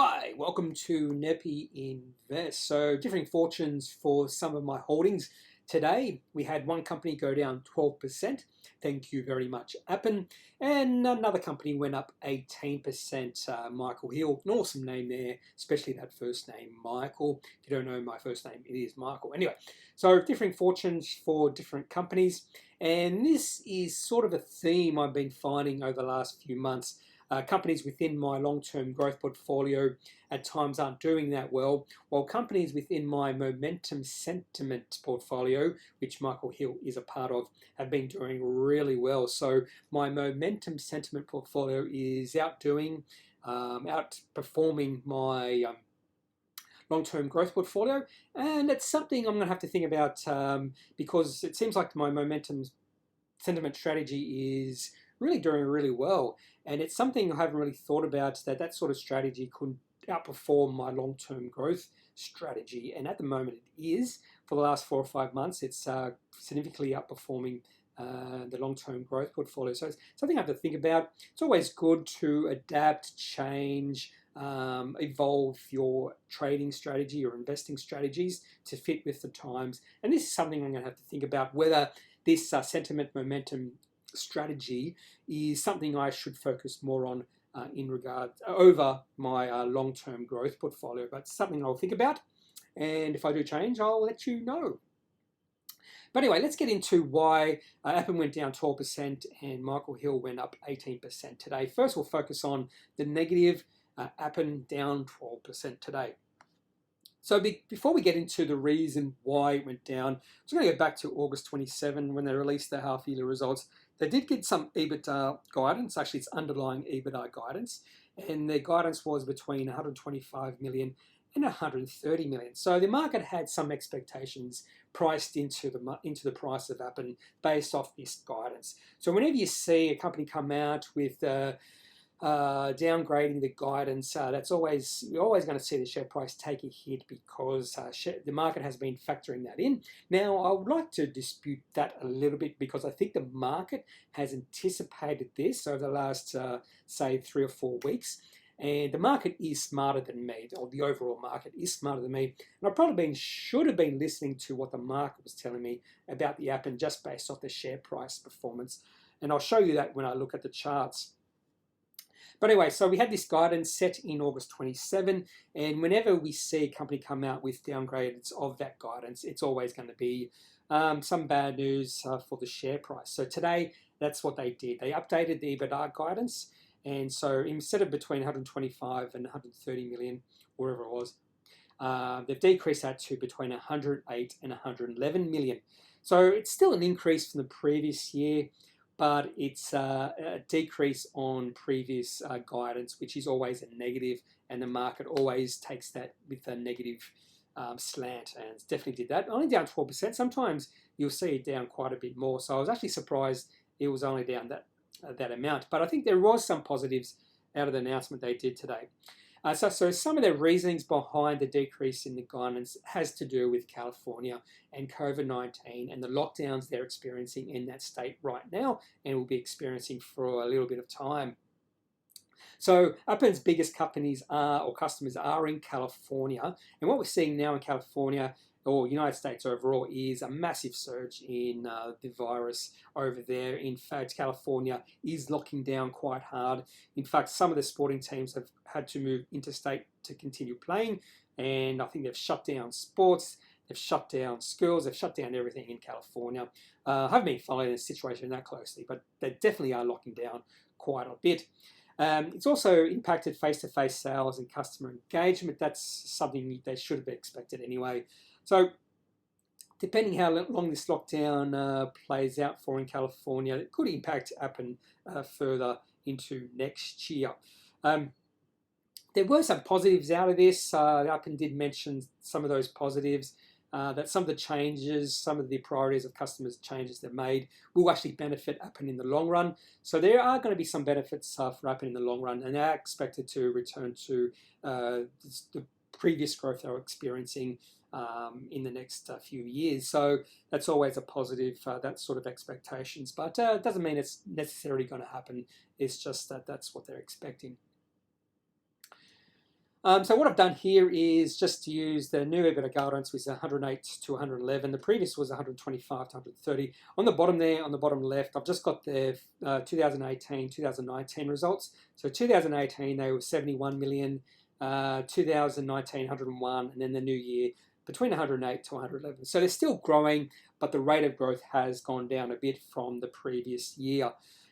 Hi, welcome to Nepi Invest. So, differing fortunes for some of my holdings. Today, we had one company go down 12%. Thank you very much, Appen. And another company went up 18%. Michael Hill, an awesome name there, especially that first name, Michael. If you don't know my first name, it is Michael. Anyway, so differing fortunes for different companies. And this is sort of a theme I've been finding over the last few months. Companies within my long-term growth portfolio at times aren't doing that well, while companies within my momentum sentiment portfolio, which Michael Hill is a part of, have been doing really well. So my momentum sentiment portfolio is outperforming my long-term growth portfolio, and it's something I'm going to have to think about because it seems like my momentum sentiment strategy is really doing really well, and it's something I haven't really thought about, that sort of strategy could outperform my long-term growth strategy, and at the moment it is. For the last 4 or 5 months, it's significantly outperforming the long-term growth portfolio. So it's something I have to think about. It's always good to adapt, change, evolve your trading strategy or investing strategies to fit with the times, and this is something I'm going to have to think about, whether this sentiment momentum strategy is something I should focus more on in regard over my long-term growth portfolio. But it's something I'll think about, and if I do change, I'll let you know. But anyway, let's get into why Appen went down 12% and Michael Hill went up 18% today. First, we'll focus on the negative. Appen down 12% today. So before we get into the reason why it went down, I'm just going to go back to August 27 when they released their half-yearly results. They did get some EBITDA guidance. Actually, it's underlying EBITDA guidance, and their guidance was between 125 million and 130 million. So the market had some expectations priced into the price of Appen based off this guidance. So whenever you see a company come out with downgrading the guidance, you're always going to see the share price take a hit because the market has been factoring that in. Now, I would like to dispute that a little bit because I think the market has anticipated this over the last, say, 3 or 4 weeks. And the market is smarter than me, or the overall market is smarter than me. And I should have been listening to what the market was telling me about the Appen just based off the share price performance. And I'll show you that when I look at the charts. But anyway, so we had this guidance set in August 27, and whenever we see a company come out with downgrades of that guidance, it's always going to be some bad news for the share price. So today, that's what they did. They updated the EBITDA guidance, and so instead of between 125 and 130 million, wherever it was, they've decreased that to between 108 and 111 million. So it's still an increase from the previous year, but it's a decrease on previous guidance, which is always a negative, and the market always takes that with a negative slant, and it's definitely did that. Only down 12%. Sometimes you'll see it down quite a bit more. So I was actually surprised it was only down that amount. But I think there was some positives out of the announcement they did today. So some of the reasonings behind the decrease in the guidance has to do with California and COVID-19 and the lockdowns they're experiencing in that state right now and will be experiencing for a little bit of time. So Appen's biggest customers are in California, and what we're seeing now in California or United States overall is a massive surge in the virus over there. In fact, California is locking down quite hard. In fact, some of the sporting teams have had to move interstate to continue playing, and I think they've shut down sports, they've shut down schools, they've shut down everything in California. I haven't been following the situation that closely, but they definitely are locking down quite a bit. It's also impacted face-to-face sales and customer engagement. That's something they should have expected anyway. So depending how long this lockdown plays out for in California, it could impact Appen further into next year. There were some positives out of this. Appen did mention some of those positives, that some of the changes, some of the priorities of customers' changes they've made will actually benefit Appen in the long run. So there are going to be some benefits for Appen in the long run, and they're expected to return to the previous growth they were experiencing in the next few years. So that's always a positive, that sort of expectations. But it doesn't mean it's necessarily going to happen. It's just that that's what they're expecting. So what I've done here is just to use the new EBITDA guidance, which is 108 to 111. The previous was 125 to 130. On the bottom there, on the bottom left, I've just got the 2018, 2019 results. So 2018, they were 71 million. 2019, 101, and then the new year between 108 to 111. So they're still growing, but the rate of growth has gone down a bit from the previous year.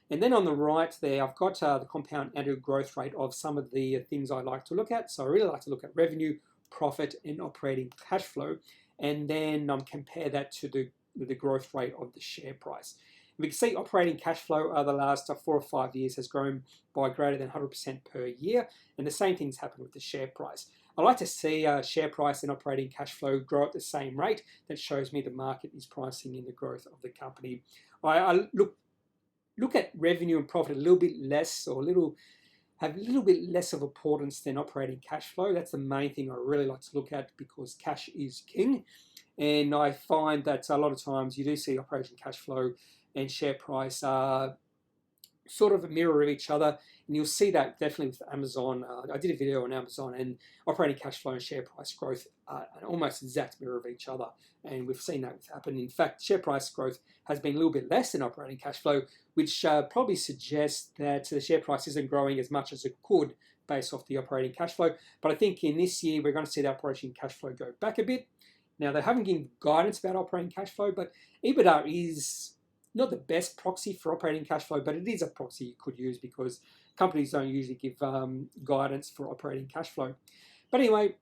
And then on the right there, I've got the compound annual growth rate of some of the things I like to look at. So I really like to look at revenue, profit, and operating cash flow, and then compare that to the growth rate of the share price. We can see operating cash flow over the last 4 or 5 years has grown by greater than 100% per year, and the same thing's happened with the share price. I like to see share price and operating cash flow grow at the same rate. That shows me the market is pricing in the growth of the company. I look at revenue and profit a little bit less, or have a little bit less of importance than operating cash flow. That's the main thing I really like to look at, because cash is king. And I find that a lot of times you do see operating cash flow and share price sort of a mirror of each other, and you'll see that definitely with Amazon. I did a video on Amazon, and operating cash flow and share price growth are an almost exact mirror of each other, and we've seen that with Appen. In fact, share price growth has been a little bit less than operating cash flow, which probably suggests that the share price isn't growing as much as it could based off the operating cash flow. But I think in this year we're going to see the operating cash flow go back a bit. Now, they haven't given guidance about operating cash flow, but EBITDA is not the best proxy for operating cash flow, but it is a proxy you could use, because companies don't usually give guidance for operating cash flow. But anyway,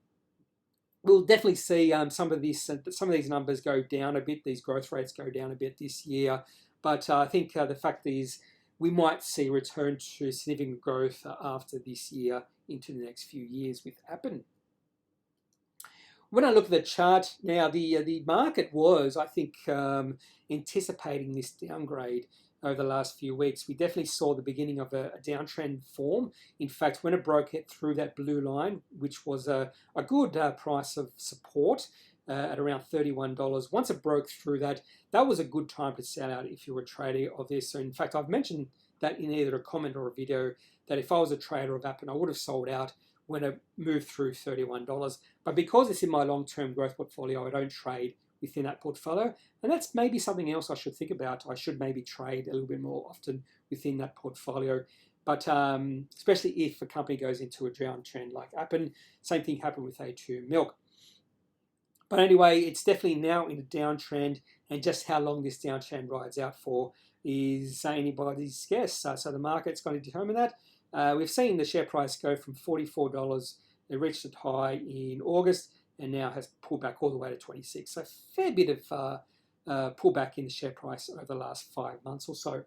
we'll definitely see some of these numbers go down a bit. These growth rates go down a bit this year. But I think the fact is we might see a return to significant growth after this year into the next few years with Appen. When I look at the chart now, the market was, I think, anticipating this downgrade over the last few weeks. We definitely saw the beginning of a downtrend form. In fact, when it broke it through that blue line, which was a good price of support at around $31, once it broke through that, that was a good time to sell out if you were a trader of this. So in fact, I've mentioned that in either a comment or a video, that if I was a trader of Appen, I would have sold out when it moved through $31. But because it's in my long-term growth portfolio, I don't trade within that portfolio. And that's maybe something else I should think about. I should maybe trade a little bit more often within that portfolio. But especially if a company goes into a downtrend like Appen. Same thing happened with A2 Milk. But anyway, it's definitely now in a downtrend, and just how long this downtrend rides out for is anybody's guess. So the market's going to determine that. We've seen the share price go from $44. It reached a high in August and now has pulled back all the way to 26. So a fair bit of pullback in the share price over the last 5 months or so.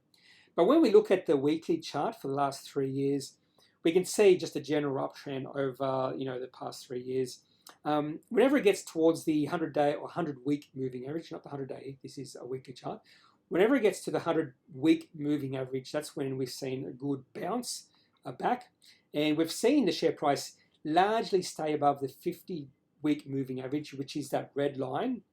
But when we look at the weekly chart for the last 3 years, we can see just a general uptrend over the past 3 years. Whenever it gets towards the 100-day or 100-week moving average, not the 100-day, this is a weekly chart. Whenever it gets to the 100-week moving average, that's when we've seen a good bounce back, and we've seen the share price largely stay above the 50-week moving average, which is that red line.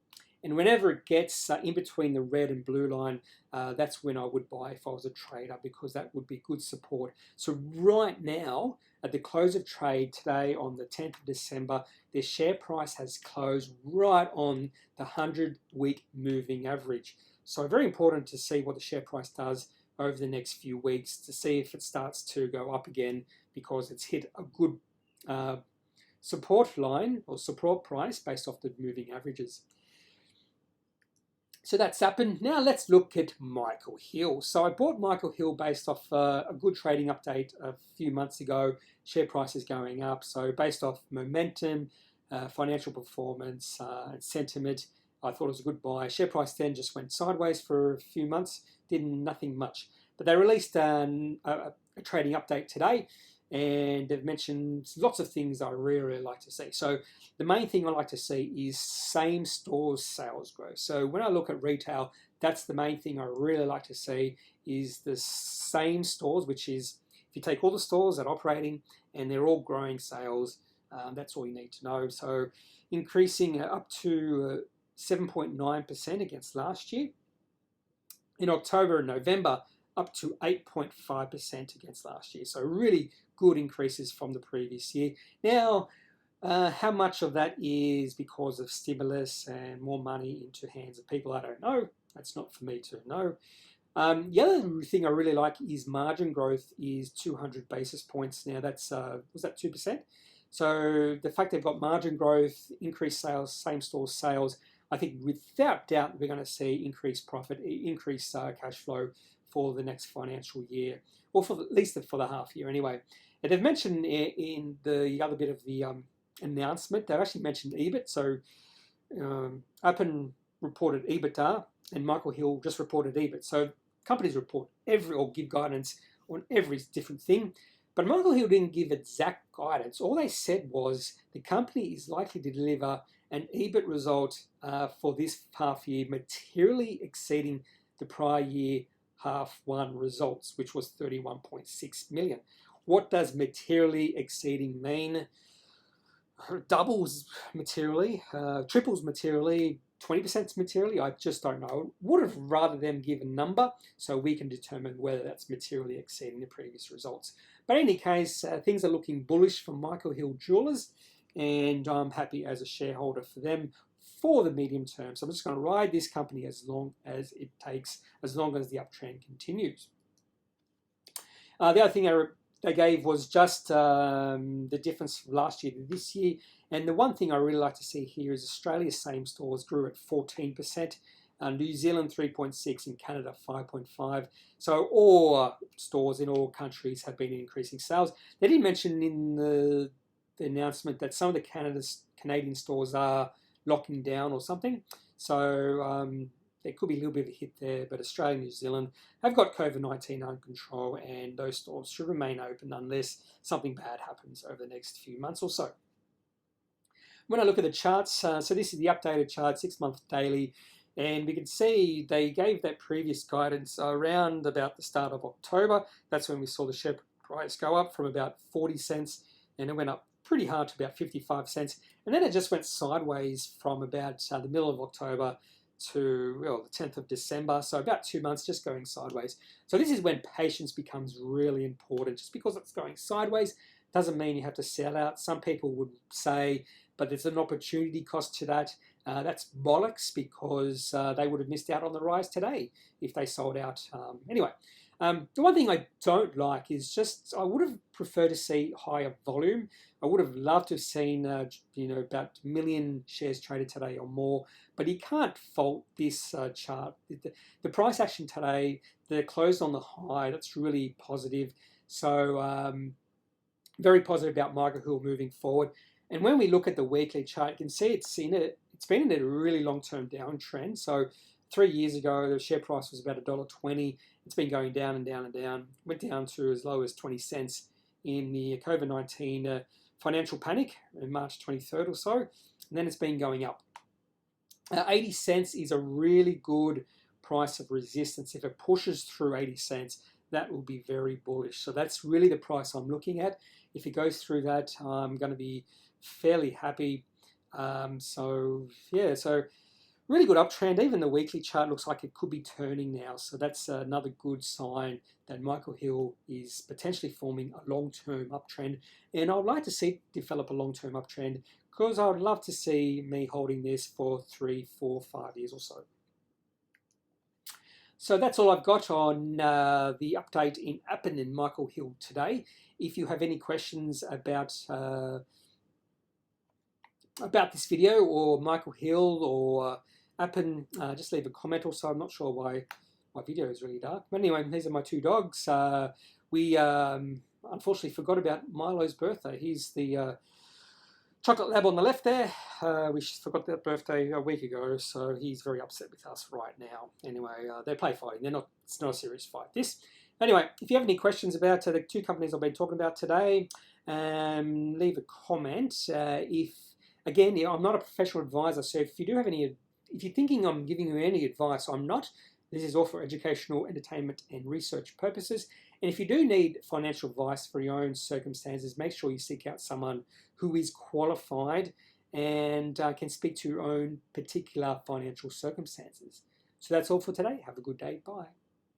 And whenever it gets in between the red and blue line, that's when I would buy if I was a trader, because that would be good support. So right now, at the close of trade today on the 10th of December, their share price has closed right on the 100-week moving average. So very important to see what the share price does over the next few weeks to see if it starts to go up again, because it's hit a good support line or support price based off the moving averages. So that's Appen. Now let's look at Michael Hill. So I bought Michael Hill based off a good trading update a few months ago. Share price is going up. So based off momentum, financial performance, and sentiment, I thought it was a good buy. Share price then just went sideways for a few months, did nothing much. But they released a trading update today, and they've mentioned lots of things I really like to see. So the main thing I like to see is same store sales growth. So when I look at retail, that's the main thing I really like to see, is the same stores, which is if you take all the stores that are operating and they're all growing sales, that's all you need to know. So increasing up to 7.9% against last year. In October and November, up to 8.5% against last year. So really good increases from the previous year. Now, How much of that is because of stimulus and more money into hands of people, I don't know. That's not for me to know. The other thing I really like is margin growth is 200 basis points. Now that's, was that 2%? So the fact they've got margin growth, increased sales, same store sales, I think without doubt we're going to see increased profit, increased cash flow for the next financial year, or for at least for the half year anyway. And they've mentioned in the other bit of the announcement, they've actually mentioned EBIT. So Appen reported EBITDA and Michael Hill just reported EBIT. So companies report or give guidance on every different thing. But Michael Hill didn't give exact guidance. All they said was the company is likely to deliver an EBIT result for this half year materially exceeding the prior year half one results, which was 31.6 million. What does materially exceeding mean? Doubles materially, triples materially, 20% materially, I just don't know. Would have rather them give a number so we can determine whether that's materially exceeding the previous results. But in any case, things are looking bullish for Michael Hill Jewelers, and I'm happy as a shareholder for them for the medium term. So I'm just going to ride this company as long as it takes, as long as the uptrend continues. The other thing they gave was just the difference from last year to this year. And the one thing I really like to see here is Australia's same stores grew at 14%, New Zealand 3.6%, and Canada 5.5%. So all stores in all countries have been increasing sales. They did mention in the announcement that some of the Canadian stores are locking down or something. So there could be a little bit of a hit there, but Australia and New Zealand have got COVID-19 under control, and those stores should remain open unless something bad happens over the next few months or so. When I look at the charts, so this is the updated chart, 6-month daily, and we can see they gave that previous guidance around about the start of October. That's when we saw the share price go up from about 40 cents, and it went up pretty hard to about 55 cents. And then it just went sideways from about the middle of October to the 10th of December, so about 2 months just going sideways. So this is when patience becomes really important. Just because it's going sideways doesn't mean you have to sell out. Some people would say, but there's an opportunity cost to that. That's bollocks, because they would have missed out on the rise today if they sold out. Anyway, the one thing I don't like is just I would have preferred to see higher volume. I would have loved to have seen about 1 million shares traded today or more. But you can't fault this chart. The price action today, they're closed on the high. That's really positive. So very positive about Michael Hill moving forward. And when we look at the weekly chart, you can see it's been in a really long-term downtrend. So 3 years ago, the share price was about $1.20. It's been going down and down and down. Went down to as low as 20 cents in the COVID-19 financial panic in March 23rd or so. And then it's been going up. 80 cents is a really good price of resistance. If it pushes through 80 cents, that will be very bullish. So that's really the price I'm looking at. If it goes through that, I'm going to be fairly happy. So really good uptrend. Even the weekly chart looks like it could be turning now. So that's another good sign that Michael Hill is potentially forming a long-term uptrend. And I'd like to see it develop a long-term uptrend, because I would love to see me holding this for 3, 4, 5 years or so. So that's all I've got on the update in Appen and Michael Hill today. If you have any questions about this video or Michael Hill or Appen, just leave a comment. Also, I'm not sure why my video is really dark. But anyway, these are my 2 dogs. We unfortunately forgot about Milo's birthday. He's the chocolate lab on the left there. We forgot that birthday a week ago, so he's very upset with us right now. Anyway, they play fighting. It's not a serious fight. Anyway, if you have any questions about the 2 companies I've been talking about today, leave a comment. Again, I'm not a professional advisor, so if you're thinking I'm giving you any advice, I'm not. This is all for educational, entertainment, and research purposes. And if you do need financial advice for your own circumstances, make sure you seek out someone who is qualified and can speak to your own particular financial circumstances. So that's all for today. Have a good day. Bye.